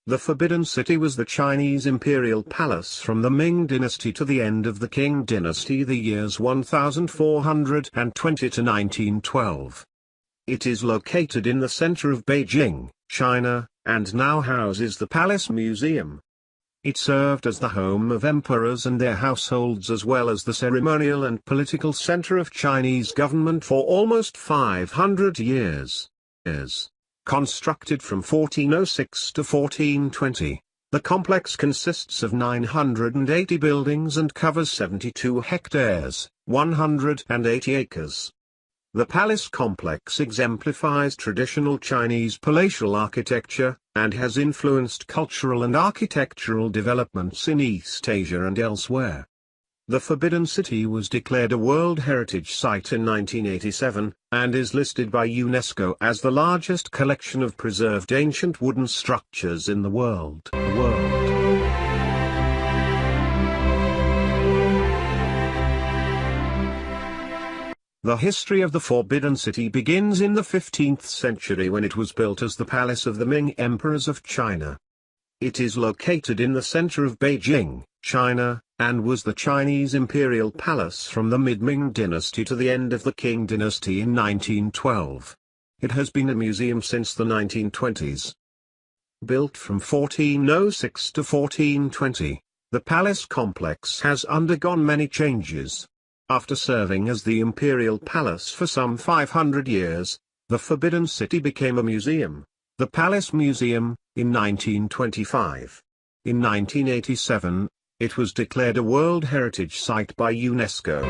The Forbidden City was the Chinese imperial palace from the Ming dynasty to the end of the Qing dynasty, the years 1420 to 1912. It is located in the center of Beijing, China, and now houses the Palace Museum. It served as the home of emperors and their households, as well as the ceremonial and political center of Chinese government for almost 500 years. Constructed from 1406 to 1420, the complex consists of 980 buildings and covers 72 hectares, 180 acres. The palace complex exemplifies traditional Chinese palatial architecture, and has influenced cultural and architectural developments in East Asia and elsewhere. The Forbidden City was declared a World Heritage Site in 1987, and is listed by UNESCO as the largest collection of preserved ancient wooden structures in the world. The history of the Forbidden City begins in the 15th century, when it was built as the palace of the Ming emperors of China. It is located in the center of Beijing, China, and was the Chinese imperial palace from the mid-Ming dynasty to the end of the Qing dynasty in 1912. It has been a museum since the 1920s. Built from 1406 to 1420, the palace complex has undergone many changes. After serving as the imperial palace for some 500 years, the Forbidden City became a museum, the Palace Museum, in 1925. In 1987, it was declared a World Heritage Site by UNESCO.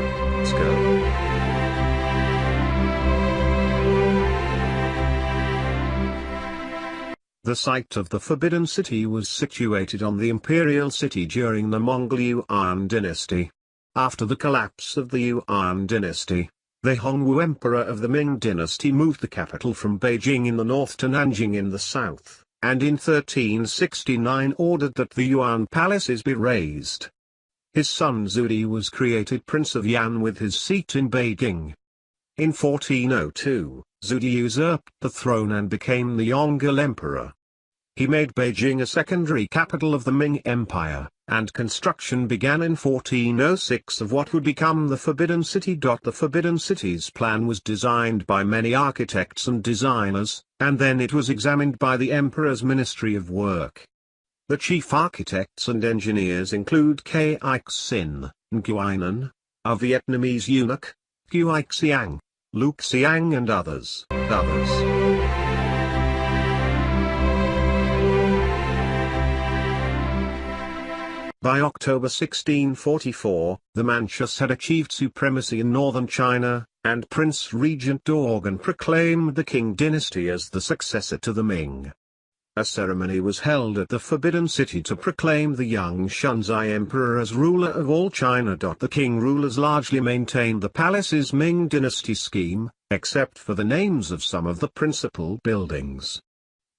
The site of the Forbidden City was situated on the imperial city during the Mongol Yuan dynasty. After the collapse of the Yuan dynasty, the Hongwu emperor of the Ming dynasty moved the capital from Beijing in the north to Nanjing in the south, and in 1369 ordered that the Yuan palaces be razed. His son Zudi was created Prince of Yan with his seat in Beijing. In 1402, Zudi usurped the throne and became the Yongle emperor. He made Beijing a secondary capital of the Ming Empire, and construction began in 1406 of what would become the Forbidden City. The Forbidden City's plan was designed by many architects and designers, and then it was examined by the Emperor's Ministry of Work. The chief architects and engineers include K. Ike Sin, Nguyen, a Vietnamese eunuch, Q. Xiang, Luc Xiang, and others. By October 1644, the Manchus had achieved supremacy in northern China, and Prince Regent Dorgan proclaimed the Qing dynasty as the successor to the Ming. A ceremony was held at the Forbidden City to proclaim the young Shunzai emperor as ruler of all China. The Qing rulers largely maintained the palace's Ming dynasty scheme, except for the names of some of the principal buildings.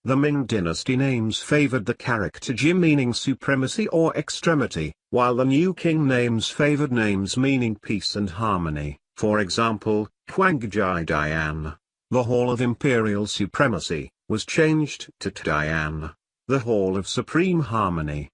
The Ming dynasty names favored the character Jim, meaning supremacy or extremity, while the new Qing names favored names meaning peace and harmony. For example, Huangjai Dian, the Hall of Imperial Supremacy, was changed to Dian, the Hall of Supreme Harmony.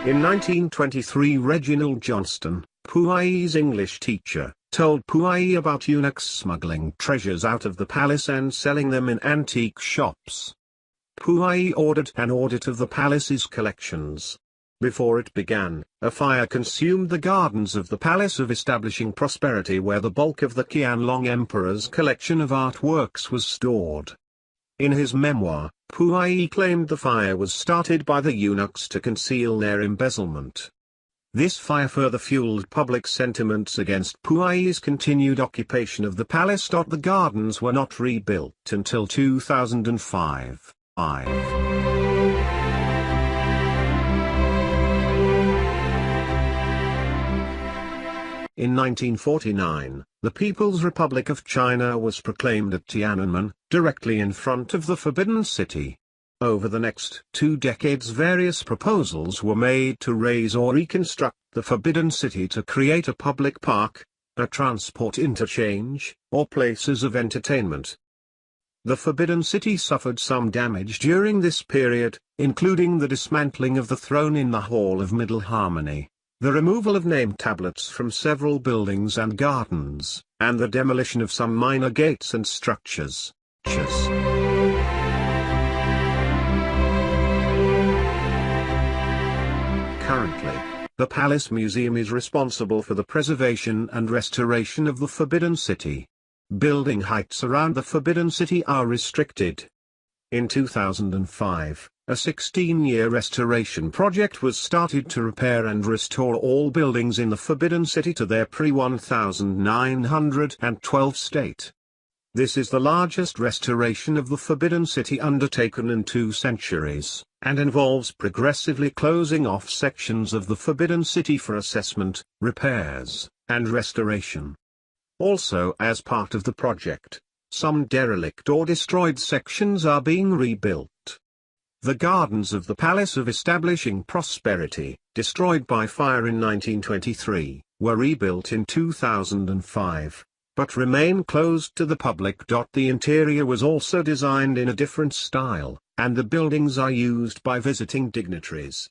In 1923, Reginald Johnston, Puayi's English teacher, told Puayi about eunuchs smuggling treasures out of the palace and selling them in antique shops. Puayi ordered an audit of the palace's collections. Before it began, a fire consumed the gardens of the Palace of Establishing Prosperity, where the bulk of the Qianlong Emperor's collection of artworks was stored. In his memoir, Puayi claimed the fire was started by the eunuchs to conceal their embezzlement. This fire further fueled public sentiments against Puayi's continued occupation of the palace. The gardens were not rebuilt until 2005. In 1949, the People's Republic of China was proclaimed at Tiananmen, directly in front of the Forbidden City. Over the next 2 decades, various proposals were made to raise or reconstruct the Forbidden City to create a public park, a transport interchange, or places of entertainment. The Forbidden City suffered some damage during this period, including the dismantling of the throne in the Hall of Middle Harmony, the removal of name tablets from several buildings and gardens, and the demolition of some minor gates and structures. Currently, the Palace Museum is responsible for the preservation and restoration of the Forbidden City. Building heights around the Forbidden City are restricted. In 2005, a 16-year restoration project was started to repair and restore all buildings in the Forbidden City to their pre-1912 state. This is the largest restoration of the Forbidden City undertaken in 2 centuries, and involves progressively closing off sections of the Forbidden City for assessment, repairs, and restoration. Also, as part of the project, some derelict or destroyed sections are being rebuilt. The gardens of the Palace of Establishing Prosperity, destroyed by fire in 1923, were rebuilt in 2005, but remain closed to the public. The interior was also designed in a different style, and the buildings are used by visiting dignitaries.